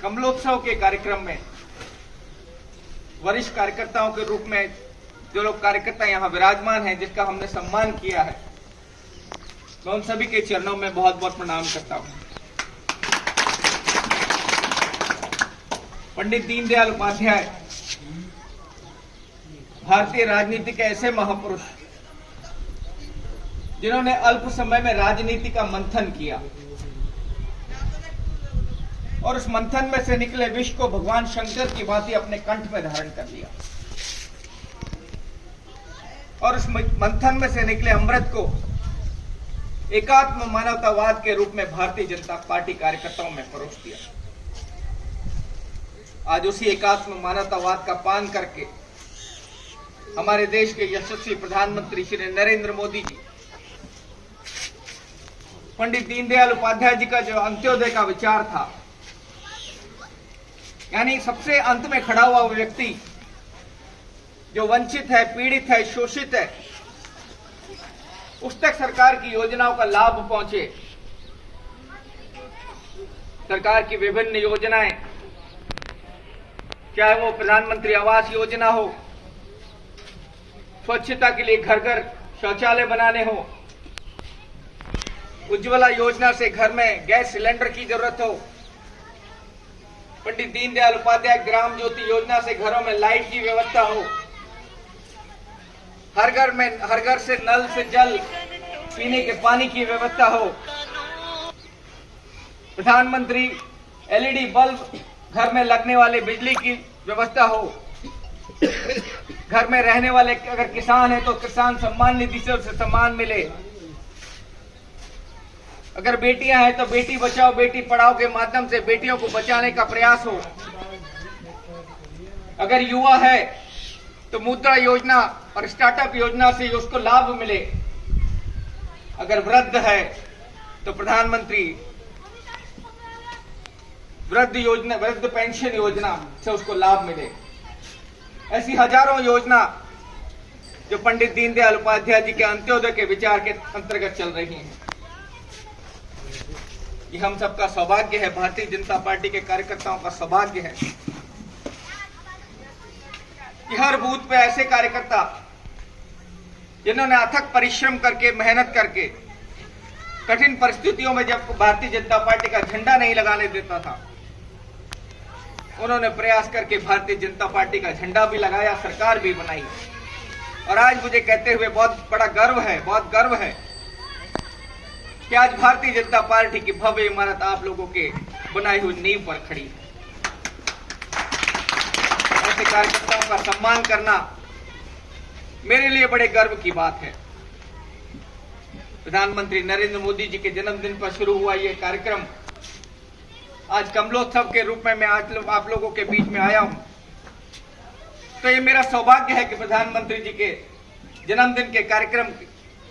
कमलोत्सव के कार्यक्रम में वरिष्ठ कार्यकर्ताओं के रूप में जो लोग कार्यकर्ता यहां विराजमान हैं, जिसका हमने सम्मान किया है, मैं उन सभी के चरणों में बहुत बहुत प्रणाम करता हूं। पंडित दीनदयाल उपाध्याय भारतीय राजनीति के ऐसे महापुरुष जिन्होंने अल्प समय में राजनीति का मंथन किया और उस मंथन में से निकले विष को भगवान शंकर की भांति अपने कंठ में धारण कर लिया और उस मंथन में से निकले अमृत को एकात्म मानवतावाद के रूप में भारतीय जनता पार्टी कार्यकर्ताओं में परोस दिया। आज उसी एकात्म मानवतावाद का पान करके हमारे देश के यशस्वी प्रधानमंत्री श्री नरेंद्र मोदी जी पंडित दीनदयाल उपाध्याय जी का जो अंत्योदय का विचार था, यानी सबसे अंत में खड़ा हुआ वो व्यक्ति जो वंचित है, पीड़ित है, शोषित है, उस तक सरकार की योजनाओं का लाभ पहुंचे। सरकार की विभिन्न योजनाएं, चाहे वो प्रधानमंत्री आवास योजना हो, स्वच्छता के लिए घर घर शौचालय बनाने हो, उज्ज्वला योजना से घर में गैस सिलेंडर की जरूरत हो, पंडित दीनदयाल उपाध्याय ग्राम ज्योति योजना से घरों में लाइट की व्यवस्था हो, हर घर से नल से जल पीने के पानी की व्यवस्था हो, प्रधानमंत्री एलईडी बल्ब घर में लगने वाले बिजली की व्यवस्था हो, घर में रहने वाले अगर किसान है तो किसान सम्मान निधि से उसे सम्मान मिले, अगर बेटियां हैं तो बेटी बचाओ बेटी पढ़ाओ के माध्यम से बेटियों को बचाने का प्रयास हो, अगर युवा है तो मुद्रा योजना और स्टार्टअप योजना से उसको लाभ मिले, अगर वृद्ध है तो प्रधानमंत्री वृद्ध पेंशन योजना से उसको लाभ मिले। ऐसी हजारों योजना जो पंडित दीनदयाल उपाध्याय जी के अंत्योदय के विचार के अंतर्गत चल रही हैं। ये हम सबका सौभाग्य है, भारतीय जनता पार्टी के कार्यकर्ताओं का सौभाग्य है कि हर बूथ पे ऐसे कार्यकर्ता जिन्होंने अथक परिश्रम करके, मेहनत करके, कठिन परिस्थितियों में जब भारतीय जनता पार्टी का झंडा नहीं लगाने देता था, उन्होंने प्रयास करके भारतीय जनता पार्टी का झंडा भी लगाया, सरकार भी बनाई। और आज मुझे कहते हुए बहुत बड़ा गर्व है कि आज भारतीय जनता पार्टी की भव्य इमारत आप लोगों के बनाई हुई नींव पर खड़ी है। ऐसे कार्यकर्ताओं का सम्मान करना मेरे लिए बड़े गर्व की बात है। प्रधानमंत्री नरेंद्र मोदी जी के जन्मदिन पर शुरू हुआ ये कार्यक्रम आज कमलोत्सव के रूप में मैं आज आप लोगों के बीच में आया हूं, तो ये मेरा सौभाग्य है कि प्रधानमंत्री जी के जन्मदिन के कार्यक्रम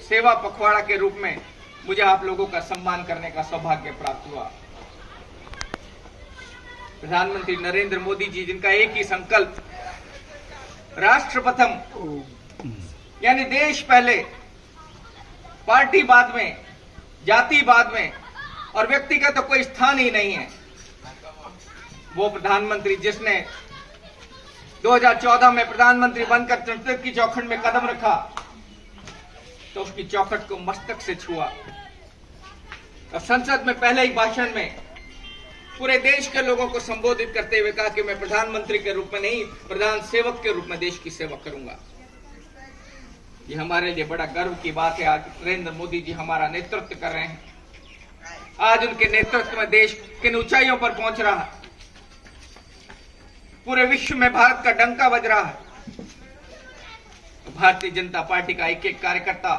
सेवा पखवाड़ा के रूप में मुझे आप लोगों का सम्मान करने का सौभाग्य प्राप्त हुआ। प्रधानमंत्री नरेंद्र मोदी जी, जिनका एक ही संकल्प, राष्ट्र प्रथम, यानी देश पहले, पार्टी बाद में, जाति बाद में और व्यक्ति का तो कोई स्थान ही नहीं है, वो प्रधानमंत्री जिसने 2014 में प्रधानमंत्री बनकर संसद की चौखट में कदम रखा तो उसकी चौखट को मस्तक से छुआ और संसद में पहले ही भाषण में पूरे देश के लोगों को संबोधित करते हुए कहा कि मैं प्रधानमंत्री के रूप में नहीं, प्रधान सेवक के रूप में देश की सेवा करूंगा। ये हमारे लिए बड़ा गर्व की बात है। आज नरेंद्र मोदी जी हमारा नेतृत्व कर रहे हैं। आज उनके नेतृत्व में देश किन ऊंचाइयों पर पहुंच रहा है, पूरे विश्व में भारत का डंका बज रहा है। तो भारतीय जनता पार्टी का एक एक कार्यकर्ता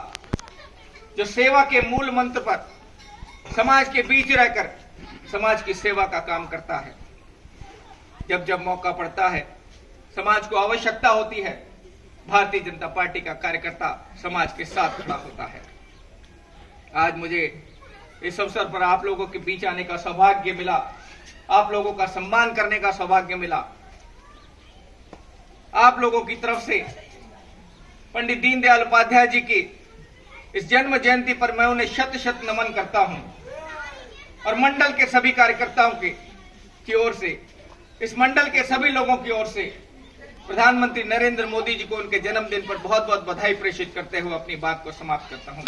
जो सेवा के मूल मंत्र पर समाज के बीच रहकर समाज की सेवा का काम करता है, जब जब मौका पड़ता है, समाज को आवश्यकता होती है, भारतीय जनता पार्टी का कार्यकर्ता समाज के साथ खड़ा होता है। आज मुझे इस अवसर पर आप लोगों के बीच आने का सौभाग्य मिला, आप लोगों का सम्मान करने का सौभाग्य मिला। आप लोगों की तरफ से पंडित दीनदयाल उपाध्याय जी की इस जन्म जयंती पर मैं उन्हें शत शत नमन करता हूं और मंडल के सभी कार्यकर्ताओं के की ओर से, इस मंडल के सभी लोगों की ओर से प्रधानमंत्री नरेंद्र मोदी जी को उनके जन्मदिन पर बहुत बहुत बधाई प्रेषित करते हुए अपनी बात को समाप्त करता हूं।